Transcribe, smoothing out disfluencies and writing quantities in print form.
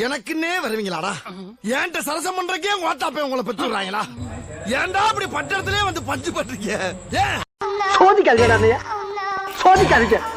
எனக்குன்னே வருவீங்களாடா? ஏன்ட்ட சரசம் பண்றக்கே ஓட்டாப்பே உங்களை பெற்று விடுறாங்களா? ஏன்டா அப்படி பட்டத்திலே வந்து பஞ்சு பண்றீங்க? சோதிக்காதீங்க, சோதிக்காதீங்க.